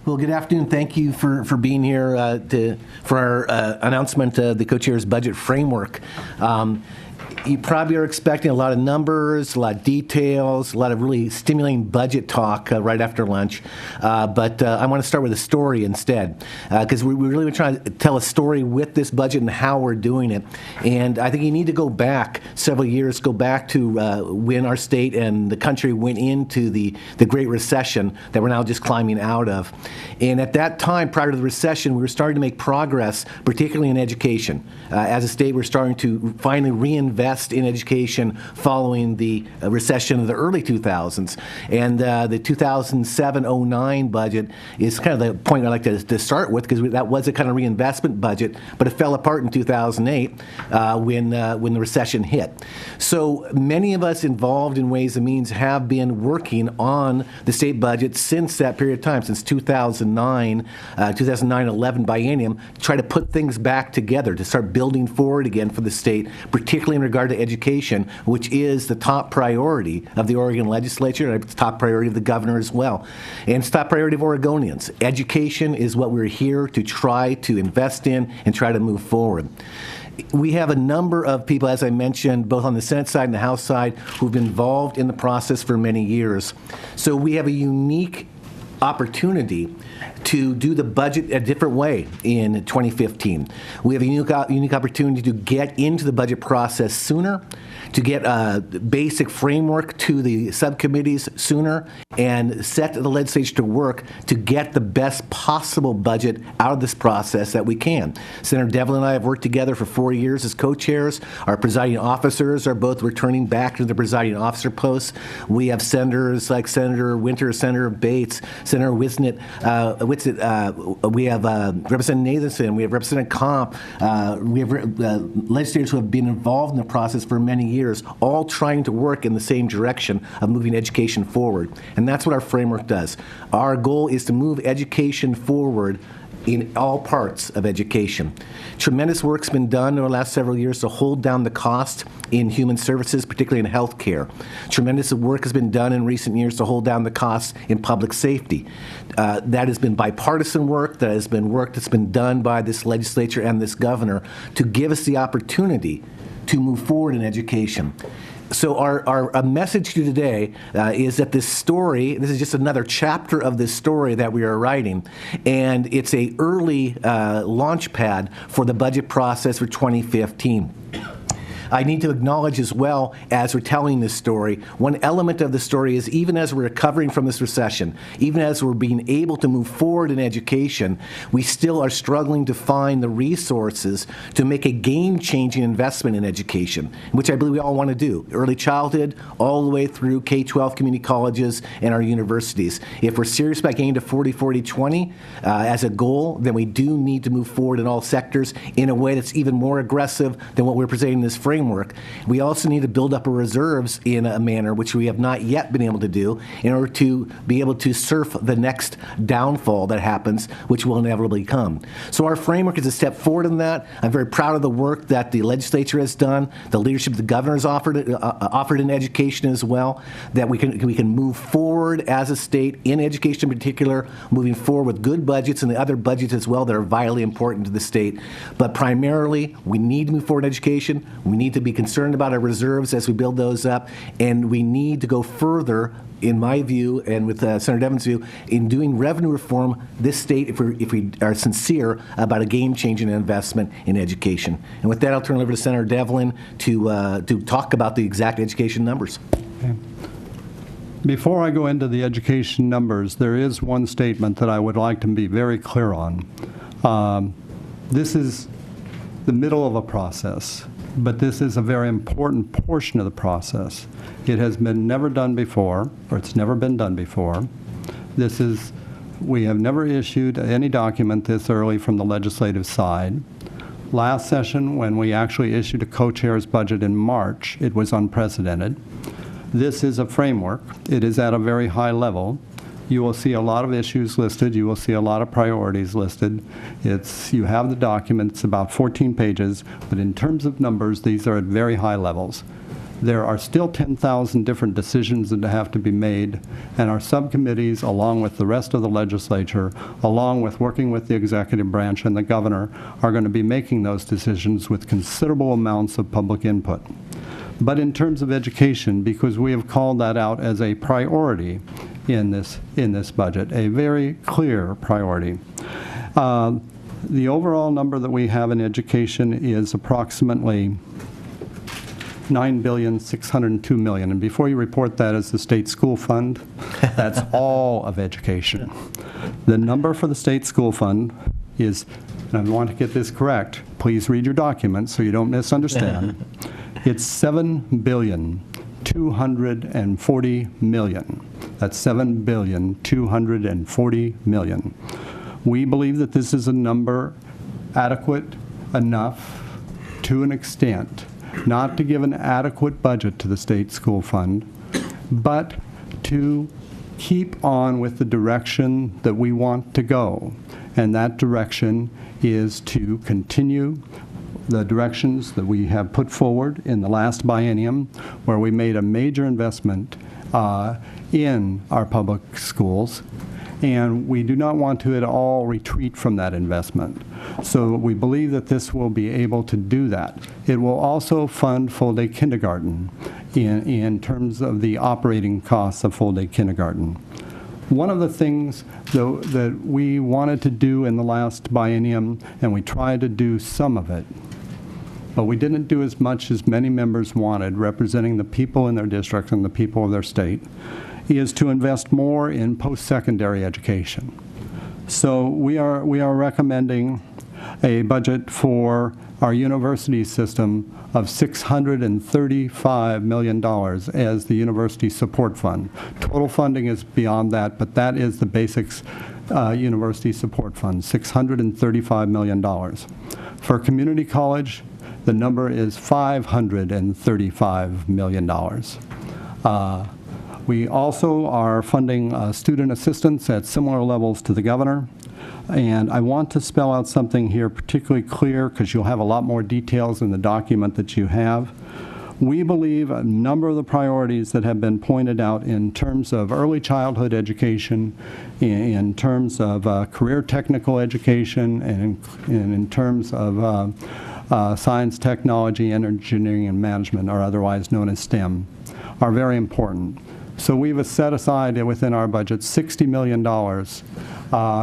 Well, good afternoon. Thank you for being here for our announcement of the co-chair's budget framework. You probably are expecting a lot of numbers, a lot of details, a lot of really stimulating budget talk right after lunch. But I want to start with a story instead, because we really were trying to tell a story with this budget and how we're doing it. And I think you need to go back several years, go back to when our state and the country went into the Great Recession that we're now just climbing out of. And at that time, prior to the recession, we were starting to make progress, particularly in education. As a state, we're starting to finally reinvest in education following the recession of the early 2000s. And the 2007-09 budget is kind of the point I'd like to start with, because that was a kind of reinvestment budget, but it fell apart in 2008 when the recession hit. So many of us involved in Ways and Means have been working on the state budget since that period of time, since 2009, 2009-11 biennium, to try to put things back together, to start building forward again for the state, particularly in regard to education, which is the top priority of the Oregon legislature, and it's the top priority of the governor as well. And it's the top priority of Oregonians. Education is what we're here to try to invest in and try to move forward. We have a number of people, as I mentioned, both on the Senate side and the House side, who've been involved in the process for many years. So we have a unique opportunity to do the budget a different way in 2015. We have a unique opportunity to get into the budget process sooner, to get a basic framework to the subcommittees sooner, and set the legislature to work to get the best possible budget out of this process that we can. Senator Devlin and I have worked together for 4 years as co-chairs. Our presiding officers are both returning back to the presiding officer posts. We have senators like Senator Winter, Senator Bates, Senator Whitsitt, we have Representative Nathanson, we have Representative Comp, we have legislators who have been involved in the process for many years, all trying to work in the same direction of moving education forward. And that's what our framework does. Our goal is to move education forward in all parts of education. Tremendous work's been done over the last several years to hold down the cost in human services, particularly in health care. Tremendous work has been done in recent years to hold down the costs in public safety. That has been bipartisan work, that has been work that's been done by this legislature and this governor to give us the opportunity to move forward in education. So our message to you today is that this story, this is just another chapter of this story that we are writing, and it's an early launch pad for the budget process for 2015. I need to acknowledge as well, as we're telling this story, one element of the story is even as we're recovering from this recession, even as we're being able to move forward in education, we still are struggling to find the resources to make a game-changing investment in education, which I believe we all want to do, early childhood all the way through K-12 community colleges and our universities. If we're serious about getting to 40-40-20 as a goal, then we do need to move forward in all sectors in a way that's even more aggressive than what we're presenting in this framework. We also need to build up our reserves in a manner which we have not yet been able to do in order to be able to surf the next downfall that happens, which will inevitably come. So our framework is a step forward in that. I'm very proud of the work that the legislature has done, the leadership the governor has offered in education as well, that we can move forward as a state in education in particular, moving forward with good budgets and the other budgets as well that are vitally important to the state. But primarily, we need to move forward in education. We need to be concerned about our reserves as we build those up, and we need to go further, in my view, and with Senator Devlin's view, in doing revenue reform this state if we are sincere about a game-changing investment in education. And with that, I'll turn it over to Senator Devlin to talk about the exact education numbers. Okay. Before I go into the education numbers, there is one statement that I would like to be very clear on. This is the middle of a process, but this is a very important portion of the process. It has been never done before, or it's never been done before. We have never issued any document this early from the legislative side. Last session, when we actually issued a co-chair's budget in March, it was unprecedented. This is a framework. It is at a very high level. You will see a lot of issues listed. You will see a lot of priorities listed. You have the document. It's about 14 pages. But in terms of numbers, these are at very high levels. there are still 10,000 different decisions that have to be made, and our subcommittees, along with the rest of the legislature, along with working with the executive branch and the governor, are going to be making those decisions with considerable amounts of public input. But in terms of education, because we have called that out as a priority in this budget, a very clear priority. The overall number that we have in education is approximately $9,602,000,000. And before you report that as the state school fund, that's all of education. The number for the state school fund is, and I want to get this correct, please read your documents so you don't misunderstand. It's $7,240,000,000. That's $7,240,000,000. We believe that this is a number adequate enough to an extent, not to give an adequate budget to the state school fund, but to keep on with the direction that we want to go. And that direction is to continue the directions that we have put forward in the last biennium, where we made a major investment in our public schools. And we do not want to at all retreat from that investment. So we believe that this will be able to do that. It will also fund full-day kindergarten in terms of the operating costs of full-day kindergarten. One of the things, though, that we wanted to do in the last biennium, and we tried to do some of it, but we didn't do as much as many members wanted, representing the people in their district and the people of their state, is to invest more in post-secondary education. So we are recommending a budget for our university system of $635 million as the university support fund. Total funding is beyond that, but that is the basics university support fund, $635 million. For community college, the number is $535 million. We also are funding student assistance at similar levels to the governor. And I want to spell out something here particularly clear, because you'll have a lot more details in the document that you have. We believe a number of the priorities that have been pointed out in terms of early childhood education, in terms of career technical education, and in terms of science, technology, engineering, and management, or otherwise known as STEM, are very important. So we've set aside within our budget $60 million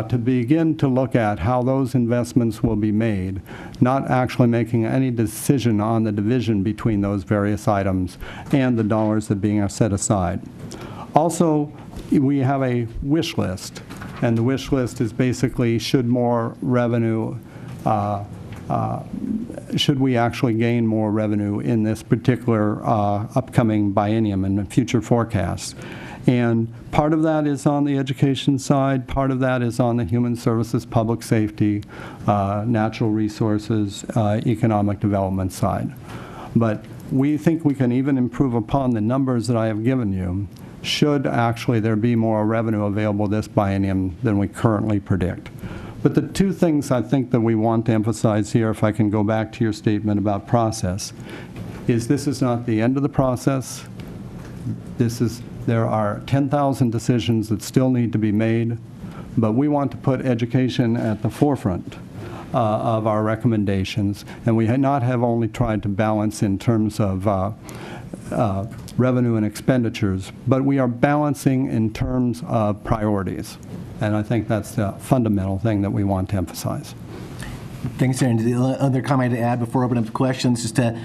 to begin to look at how those investments will be made, not actually making any decision on the division between those various items and the dollars that are being set aside. Also, we have a wish list, and the wish list is basically should more revenue should we actually gain more revenue in this particular upcoming biennium and future forecasts. And part of that is on the education side, part of that is on the human services, public safety, natural resources, economic development side. But we think we can even improve upon the numbers that I have given you should actually there be more revenue available this biennium than we currently predict. But the two things I think that we want to emphasize here, if I can go back to your statement about process, is this is not the end of the process. There are 10,000 decisions that still need to be made, but we want to put education at the forefront of our recommendations, and we not have only tried to balance in terms of revenue and expenditures, but we are balancing in terms of priorities. And I think that's the fundamental thing that we want to emphasize. Thanks, Aaron. The other comment to add before opening up to questions, just to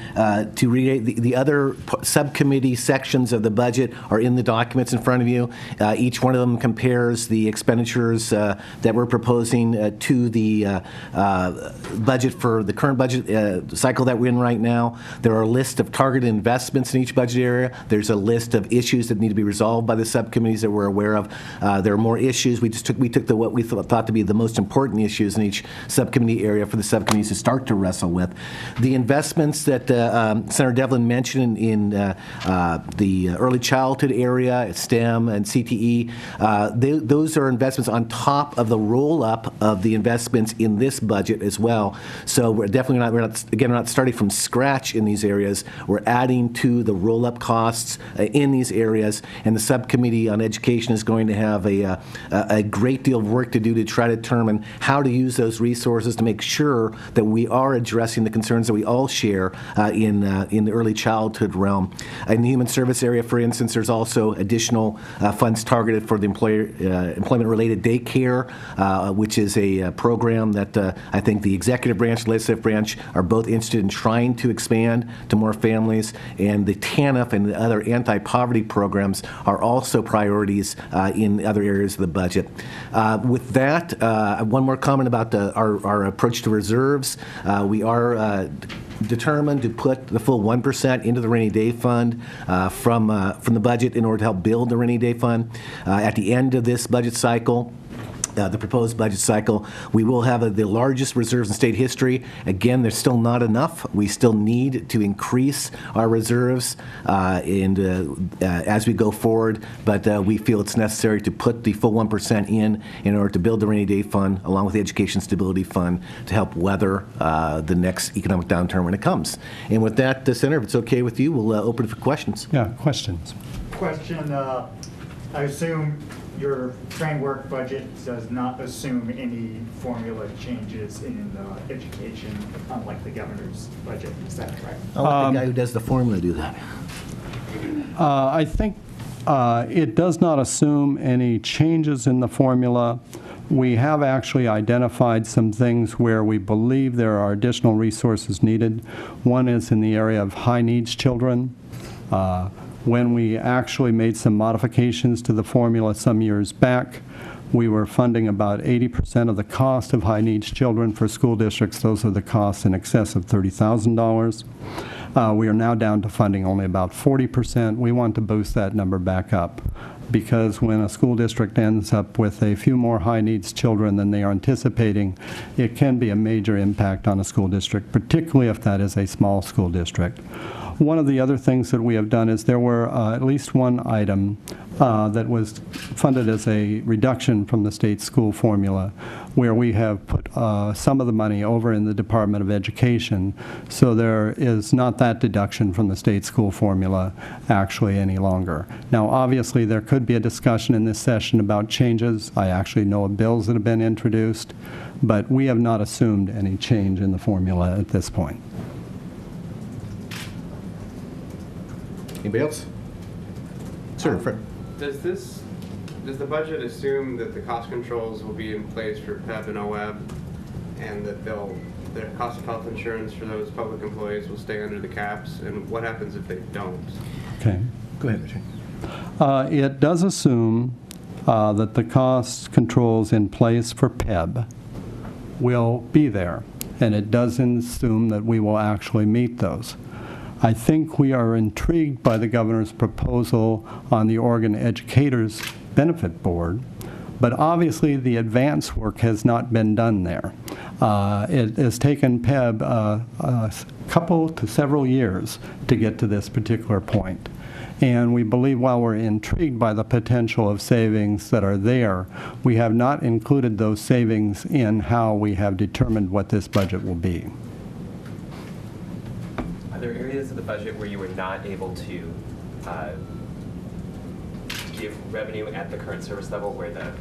reiterate, the other subcommittee sections of the budget are in the documents in front of you. Each one of them compares the expenditures that we're proposing to the budget for the current budget cycle that we're in right now. There are a list of targeted investments in each budget area. There's a list of issues that need to be resolved by the subcommittees that we're aware of. There are more issues. We took what we thought to be the most important issues in each subcommittee area for the subcommittees to start to wrestle with. The investments that Senator Devlin mentioned in the early childhood area, STEM and CTE, those are investments on top of the roll-up of the investments in this budget as well. So we're definitely we're not starting from scratch in these areas. We're adding to the roll-up costs in these areas, and the subcommittee on education is going to have a great deal of work to do to try to determine how to use those resources to make sure that we are addressing the concerns that we all share in the early childhood realm. In the human service area, for instance, there's also additional funds targeted for the employment-related daycare, which is a program that I think the executive branch and legislative branch are both interested in trying to expand to more families, and the TANF and the other anti-poverty programs are also priorities in other areas of the budget. With that, one more comment about our approach to reserves. We are determined to put the full 1% into the rainy day fund from the budget in order to help build the rainy day fund. At the end of this budget cycle, the proposed budget cycle, we will have the largest reserves in state history. Again, there's still not enough. We still need to increase our reserves as we go forward, but we feel it's necessary to put the full 1% in order to build the rainy day fund along with the education stability fund to help weather the next economic downturn when it comes. And with that, Senator, if it's okay with you, we'll open it for questions. Yeah, questions. Question, I assume your framework budget does not assume any formula changes in education, unlike the governor's budget. Is that correct? I'll let the guy who does the formula do that. I think it does not assume any changes in the formula. We have actually identified some things where we believe there are additional resources needed. One is in the area of high needs children. When we actually made some modifications to the formula some years back, we were funding about 80% of the cost of high needs children for school districts. Those are the costs in excess of $30,000. We are now down to funding only about 40%. We want to boost that number back up, because when a school district ends up with a few more high needs children than they are anticipating, it can be a major impact on a school district, particularly if that is a small school district. One of the other things that we have done is there were at least one item that was funded as a reduction from the state school formula, where we have put some of the money over in the Department of Education, so there is not that deduction from the state school formula actually any longer. Now, obviously, there could be a discussion in this session about changes. I actually know of bills that have been introduced, but we have not assumed any change in the formula at this point. Anybody else? Sir, Fred. Does the budget assume that the cost controls will be in place for PEB and OEB, and that the cost of health insurance for those public employees will stay under the caps? And what happens if they don't? Okay. Go ahead, Richard. It does assume that the cost controls in place for PEB will be there, and it doesn't assume that we will actually meet those. I think we are intrigued by the governor's proposal on the Oregon Educators Benefit Board, but obviously the advance work has not been done there. It has taken PEB a couple to several years to get to this particular point. And we believe, while we're intrigued by the potential of savings that are there, we have not included those savings in how we have determined what this budget will be. Are there areas of the budget where you were not able to give revenue at the current service level, where the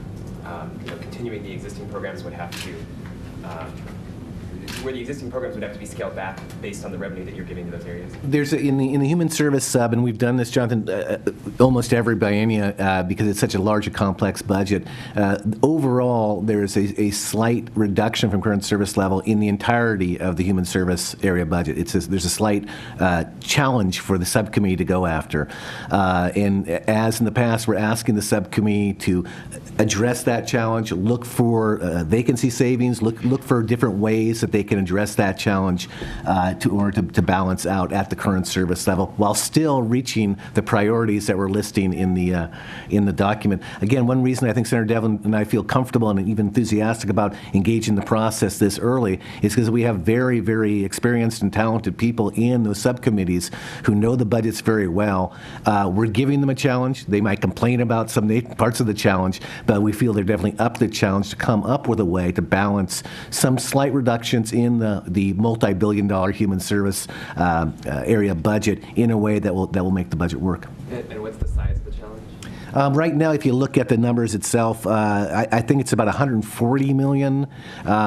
continuing the existing programs would have to where the existing programs would have to be scaled back based on the revenue that you're giving to those areas? There's in the human service sub, and we've done this, Jonathan, almost every biennia because it's such a large and complex budget. Overall, there is a slight reduction from current service level in the entirety of the human service area budget. There's a slight challenge for the subcommittee to go after. And as in the past, we're asking the subcommittee to address that challenge, look for vacancy savings, look for different ways that that they can address that challenge in order to balance out at the current service level while still reaching the priorities that we're listing in the document. Again, one reason I think Senator Devlin and I feel comfortable and even enthusiastic about engaging the process this early is because we have very, very experienced and talented people in those subcommittees who know the budgets very well. We're giving them a challenge. They might complain about some parts of the challenge, but we feel they're definitely up to the challenge to come up with a way to balance some slight reductions in the multi-billion-dollar human service area budget in a way that will make the budget work. And what's the size of the challenge? Right now, if you look at the numbers itself, I think it's about $140 million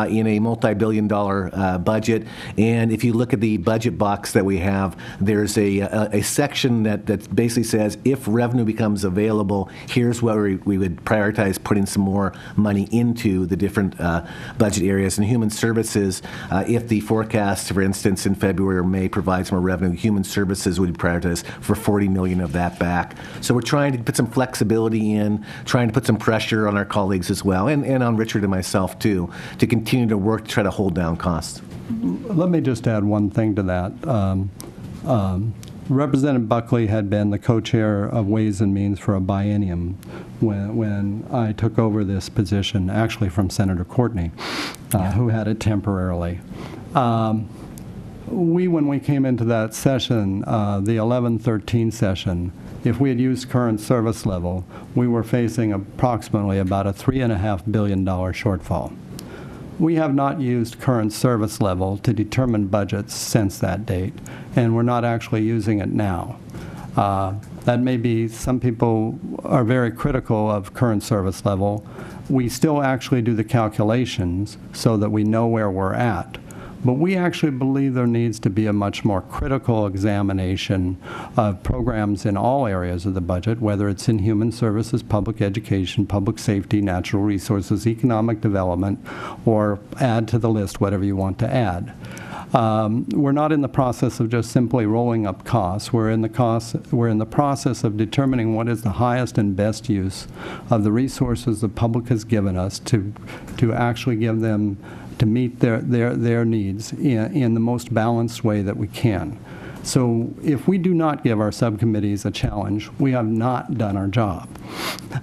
in a multi-billion-dollar budget. And if you look at the budget box that we have, there's a section that basically says if revenue becomes available, here's where we would prioritize putting some more money into the different budget areas. And human services, if the forecast, for instance, in February or May provides more revenue, human services would prioritize for $40 million of that back. So we're trying to put some flexibility in, trying to put some pressure on our colleagues as well, and on Richard and myself too, to continue to work to try to hold down costs. Let me just add one thing to that. Representative Buckley had been the co-chair of Ways and Means for a biennium when I took over this position, actually from Senator Courtney, who had it temporarily. When we came into that session, the 11-13 session, if we had used current service level, we were facing approximately about a $3.5 billion shortfall. We have not used current service level to determine budgets since that date, and we're not actually using it now. That may be, some people are very critical of current service level. We still actually do the calculations so that we know where we're at. But we actually believe there needs to be a much more critical examination of programs in all areas of the budget, whether it's in human services, public education, public safety, natural resources, economic development, or add to the list whatever you want to add. We're not in the process of just simply rolling up costs. We're in the process of determining what is the highest and best use of the resources the public has given us to actually give them to meet their needs in the most balanced way that we can. So if we do not give our subcommittees a challenge, we have not done our job.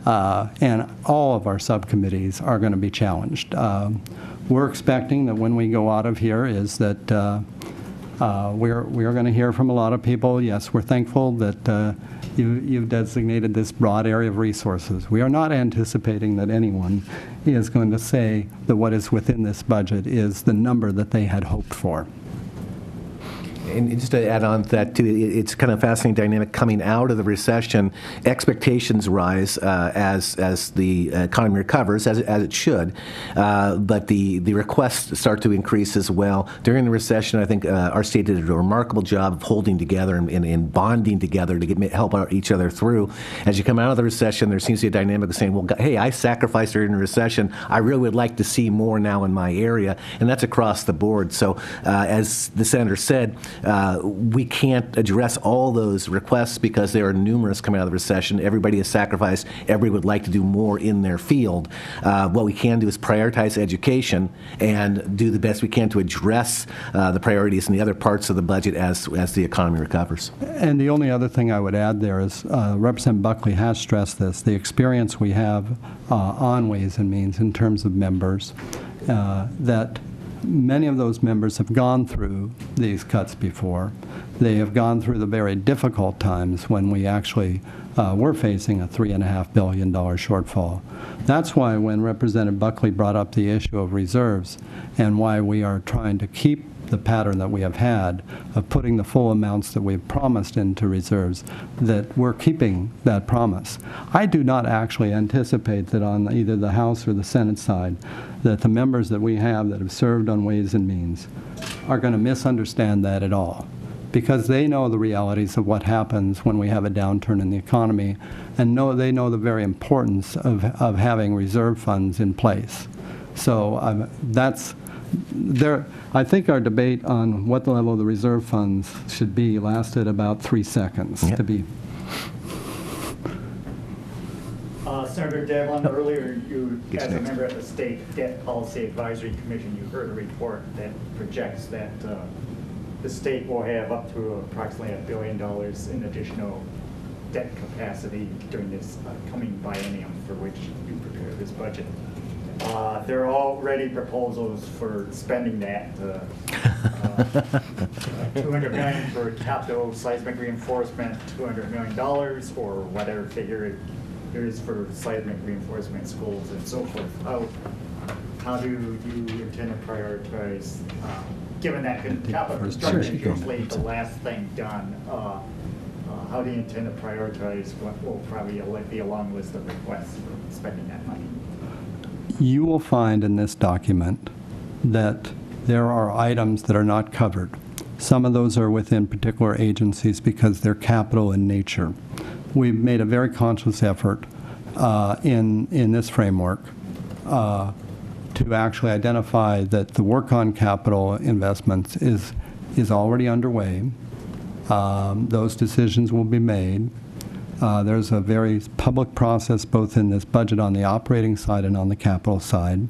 And all of our subcommittees are going to be challenged. We're expecting that when we go out of here is that we're going to hear from a lot of people. Yes, we're thankful that you've designated this broad area of resources. We are not anticipating that anyone is going to say that what is within this budget is the number that they had hoped for. And just to add on to that, too, it's kind of fascinating dynamic coming out of the recession. Expectations rise as the economy recovers, as it should, but the requests start to increase as well. During the recession, I think our state did a remarkable job of holding together and bonding together to help each other through. As you come out of the recession, there seems to be a dynamic of saying, well, hey, I sacrificed during the recession. I really would like to see more now in my area, and that's across the board. So as the senator said, we can't address all those requests because there are numerous coming out of the recession. Everybody has sacrificed. Everybody would like to do more in their field. What we can do is prioritize education and do the best we can to address the priorities in the other parts of the budget as the economy recovers. And the only other thing I would add there is Representative Buckley has stressed this, the experience we have on Ways and Means in terms of members, that many of those members have gone through these cuts before. They have gone through the very difficult times when we actually were facing a $3.5 billion shortfall. That's why when Representative Buckley brought up the issue of reserves and why we are trying to keep the pattern that we have had of putting the full amounts that we've promised into reserves, that we're keeping that promise. I do not actually anticipate that on either the House or the Senate side that the members that we have that have served on Ways and Means are going to misunderstand that at all, because they know the realities of what happens when we have a downturn in the economy, and they know the very importance of having reserve funds in place. So that's there. I think our debate on what the level of the reserve funds should be lasted about 3 seconds. Yep. To be. Senator Devlin, earlier you, Yes, as a next. member of the State Debt Policy Advisory Commission, you heard a report that projects that the state will have up to approximately $1 billion in additional debt capacity during this coming biennium for which you prepare this budget. There are already proposals for spending that. $200 million for capital seismic reinforcement, $200 million, or whatever figure there is for seismic reinforcement schools and so forth. How do you intend to prioritize, given that capital construction is usually the last thing done, how do you intend to prioritize what will probably be a long list of requests for spending that money? You will find in this document that there are items that are not covered. Some of those are within particular agencies because they're capital in nature. We've made a very conscious effort in this framework to actually identify that the work on capital investments is already underway. Those decisions will be made. There's a very public process both in this budget on the operating side and on the capital side.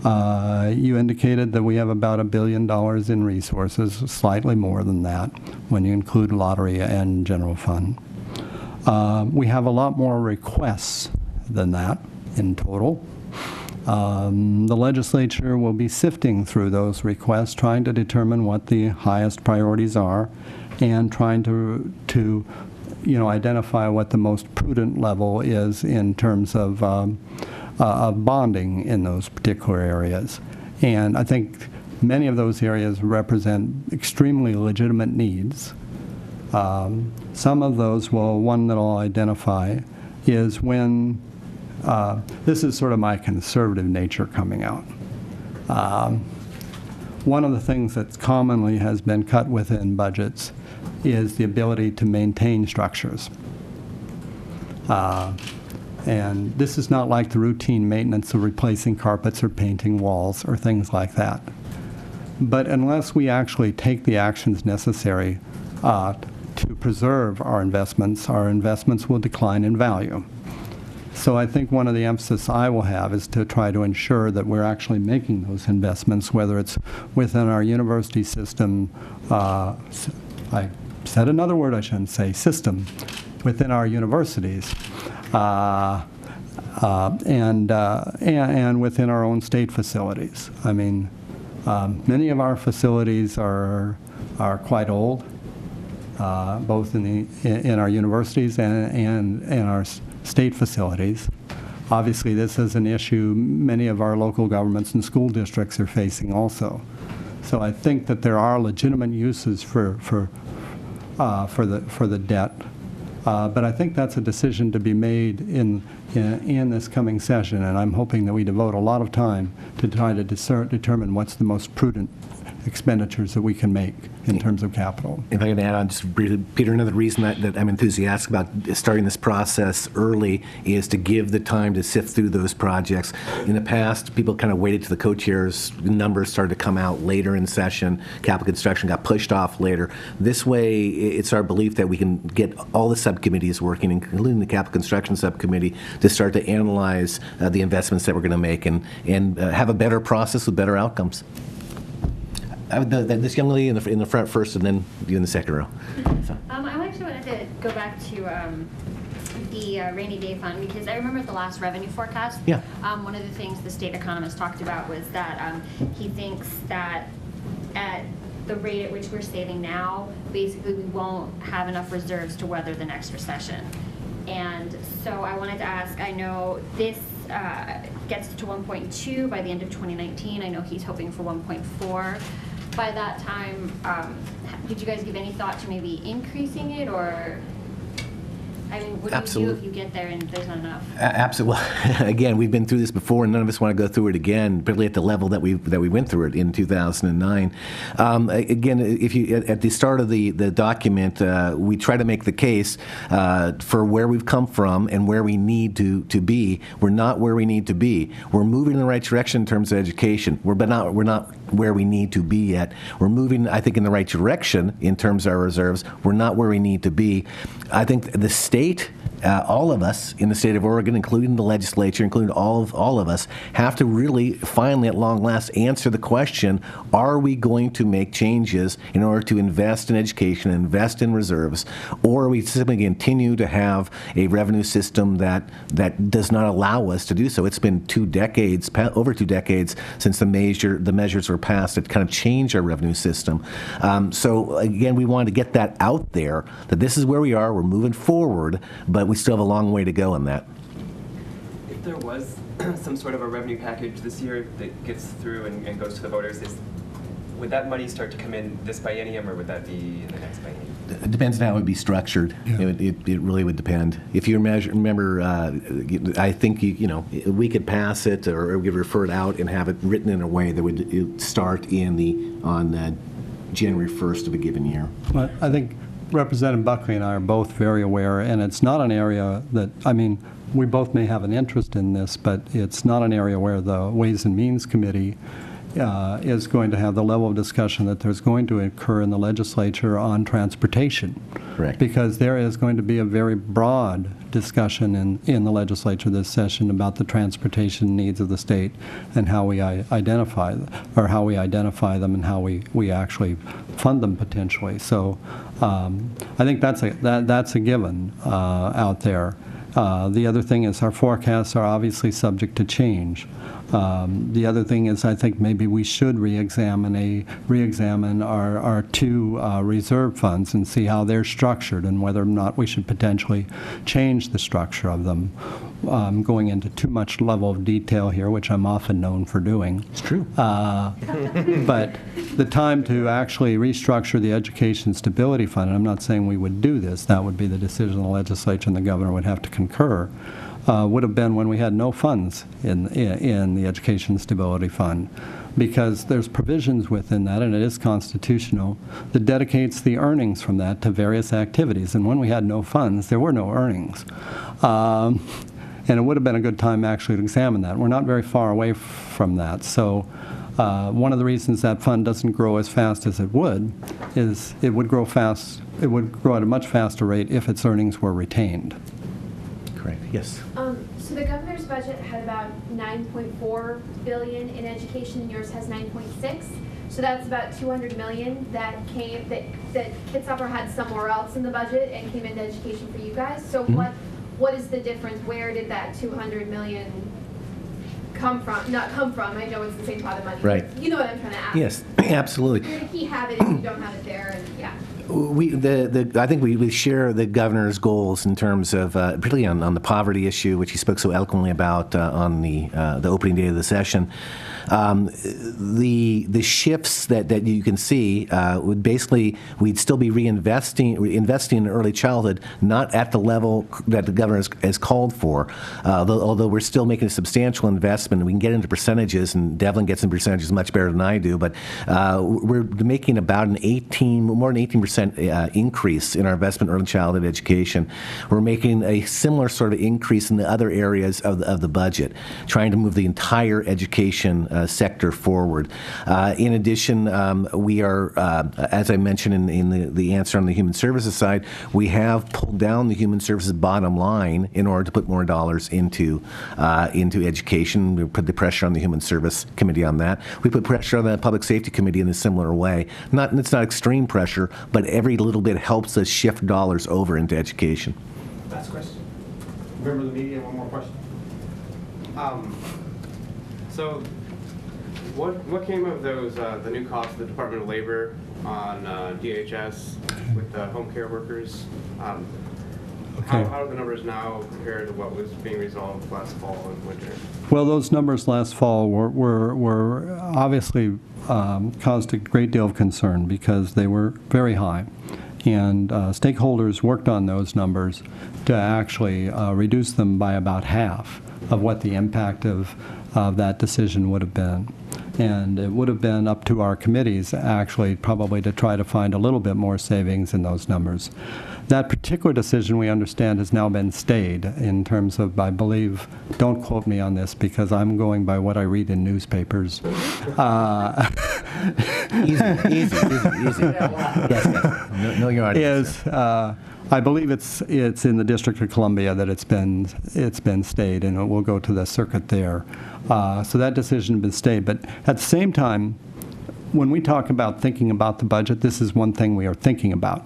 You indicated that we have about $1 billion in resources, slightly more than that when you include lottery and general fund. We have a lot more requests than that in total. The legislature will be sifting through those requests, trying to determine what the highest priorities are and trying to identify what the most prudent level is in terms of bonding in those particular areas. And I think many of those areas represent extremely legitimate needs. Some of those, one that I'll identify is when, this is sort of my conservative nature coming out. One of the things that commonly has been cut within budgets is the ability to maintain structures. And this is not like the routine maintenance of replacing carpets or painting walls or things like that. But unless we actually take the actions necessary to preserve our investments will decline in value. So I think one of the emphasis I will have is to try to ensure that we're actually making those investments, whether it's within our university system, I said another word I shouldn't say, system, within our universities, and within our own state facilities. I mean, many of our facilities are quite old, both in our universities and our state facilities. Obviously, this is an issue many of our local governments and school districts are facing also. So I think that there are legitimate uses for the debt, but I think that's a decision to be made in this coming session, and I'm hoping that we devote a lot of time to try to determine what's the most prudent expenditures that we can make in terms of capital. If I can add on just briefly, Peter, another reason that I'm enthusiastic about starting this process early is to give the time to sift through those projects. In the past, people kind of waited till the co-chairs' numbers started to come out later in session. Capital construction got pushed off later. This way, it's our belief that we can get all the subcommittees working, including the capital construction subcommittee, to start to analyze the investments that we're going to make and have a better process with better outcomes. This young lady in the front first, and then you in the second row. So. I actually wanted to go back to the rainy day fund, because I remember at the last revenue forecast, Yeah. One of the things the state economist talked about was that he thinks that at the rate at which we're saving now, basically we won't have enough reserves to weather the next recession. And so I wanted to ask, I know this gets to 1.2 by the end of 2019. I know he's hoping for 1.4. By that time, did you guys give any thought to maybe increasing it, or, I mean, what do you do if you get there and there's not enough? Absolutely. Well, again, we've been through this before, and none of us want to go through it again, particularly at the level that we went through it in 2009. Again, if you at the start of the document, we try to make the case for where we've come from and where we need to be. We're not where we need to be. We're moving in the right direction in terms of education. We're not where we need to be yet. We're moving, I think, in the right direction in terms of our reserves. We're not where we need to be. I think the state all of us in the state of Oregon, including the legislature, including all of us, have to really finally, at long last, answer the question, are we going to make changes in order to invest in education, invest in reserves, or are we simply continue to have a revenue system that does not allow us to do so? It's been over 2 decades since the measures were passed that kind of changed our revenue system. So again, we wanted to get that out there, that this is where we are, we're moving forward, but we still have a long way to go on that. If there was some sort of a revenue package this year that gets through and goes to the voters, would that money start to come in this biennium, or would that be in the next biennium? It depends on how it would be structured. Yeah. It really would depend. If you remember, I think we could pass it or we could refer it out and have it written in a way that would start on January 1st of a given year. But I think Representative Buckley and I are both very aware, and it's not an area that, we both may have an interest in this, but it's not an area where the Ways and Means Committee is going to have the level of discussion that there's going to occur in the legislature on transportation. Correct. Because there is going to be a very broad discussion in the legislature this session about the transportation needs of the state and how we identify them and how we actually fund them potentially. So I think that's a given out there. The other thing is our forecasts are obviously subject to change. The other thing is I think maybe we should re-examine our 2 reserve funds and see how they're structured and whether or not we should potentially change the structure of them. Going into too much level of detail here, which I'm often known for doing. It's true. But the time to actually restructure the Education Stability Fund, and I'm not saying we would do this, that would be the decision of the legislature and the governor would have to concur, would have been when we had no funds in the Education Stability Fund, because there's provisions within that, and it is constitutional, that dedicates the earnings from that to various activities. And when we had no funds, there were no earnings. And it would have been a good time actually to examine that. We're not very far away from that. So one of the reasons that fund doesn't grow as fast as it would is it would grow at a much faster rate if its earnings were retained. Correct. Yes. So the governor's budget had about $9.4 billion in education, and yours has 9.6. So that's about $200 million that Kitsapper had somewhere else in the budget and came into education for you guys. So what is the difference? Where did that $200 million come from? Not come from. I know it's the same pot of money. Right. You know what I'm trying to ask. Yes, absolutely. Where did he have it if you don't have it there? And yeah. I think we share the governor's goals in terms of, particularly on the poverty issue, which he spoke so eloquently about on the opening day of the session. The shifts that you can see would basically, we'd still be investing in early childhood, not at the level that the governor has called for. Although we're still making a substantial investment, we can get into percentages, and Devlin gets into percentages much better than I do. But we're making about more than 18% increase in our investment in early childhood education. We're making a similar sort of increase in the other areas of the budget, trying to move the entire education sector forward. In addition, we are, as I mentioned in the answer on the human services side, we have pulled down the human services bottom line in order to put more dollars into education. We put the pressure on the Human Service Committee on that. We put pressure on the Public Safety Committee in a similar way. It's not extreme pressure, but every little bit helps us shift dollars over into education. Last question. Member of the media, one more question. So what came of those, the new costs of the Department of Labor on DHS with the home care workers? Okay. How do the numbers now compare to what was being resolved last fall and winter? Well, those numbers last fall were obviously caused a great deal of concern because they were very high. And stakeholders worked on those numbers to actually reduce them by about half of what the impact of that decision would have been. And it would have been up to our committees, actually, probably to try to find a little bit more savings in those numbers. That particular decision, we understand, has now been stayed in terms of, I believe, don't quote me on this because I'm going by what I read in newspapers. Easy. Yes. Know your audience. I believe it's in the District of Columbia that it's been stayed, and it will go to the circuit there. So that decision has been stayed. But at the same time, when we talk about thinking about the budget, this is one thing we are thinking about.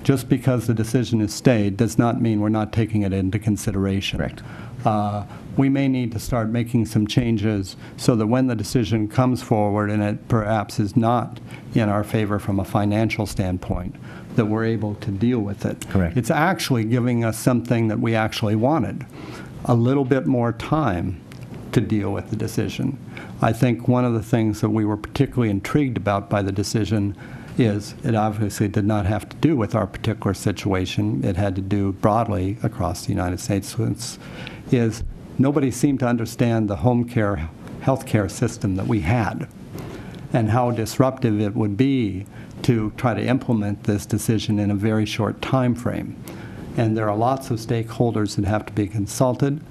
Just because the decision is stayed does not mean we're not taking it into consideration. Correct. We may need to start making some changes so that when the decision comes forward and it perhaps is not in our favor from a financial standpoint, that we're able to deal with it. Correct. It's actually giving us something that we actually wanted, a little bit more time to deal with the decision. I think one of the things that we were particularly intrigued about by the decision is it obviously did not have to do with our particular situation. It had to do broadly across the United States. Is nobody seemed to understand the home care, health care system that we had and how disruptive it would be to try to implement this decision in a very short time frame. And there are lots of stakeholders that have to be consulted.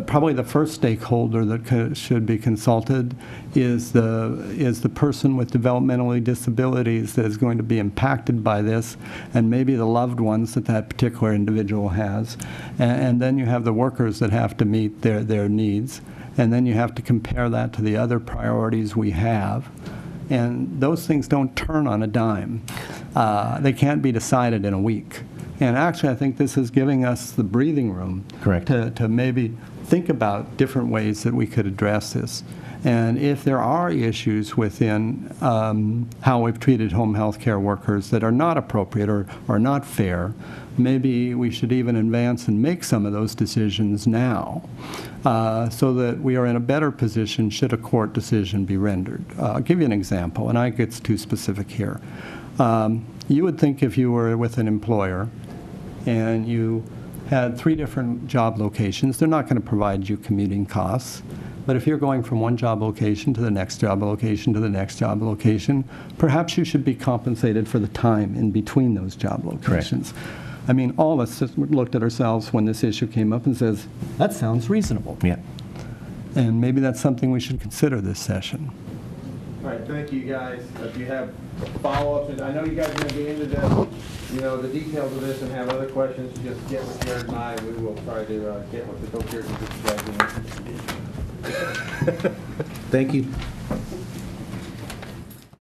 Probably the first stakeholder that should be consulted is the person with developmental disabilities that is going to be impacted by this, and maybe the loved ones that particular individual has. And then you have the workers that have to meet their needs, and then you have to compare that to the other priorities we have. And those things don't turn on a dime. They can't be decided in a week. And actually, I think this is giving us the breathing room Correct. to maybe think about different ways that we could address this. And if there are issues within how we've treated home health care workers that are not appropriate or not fair, maybe we should even advance and make some of those decisions now so that we are in a better position should a court decision be rendered. I'll give you an example, and I get too specific here. You would think if you were with an employer and you had 3 different job locations, they're not going to provide you commuting costs. But if you're going from one job location to the next job location to the next job location, perhaps you should be compensated for the time in between those job locations. Correct. I mean, all of us just looked at ourselves when this issue came up and says, that sounds reasonable. Yeah. And maybe that's something we should consider this session. All right, thank you, guys. If you have follow-ups, I know you guys are going to be into the details of this and have other questions, just get with Jared and I. We will try to get with the co-chairs and get you guys in. Thank you.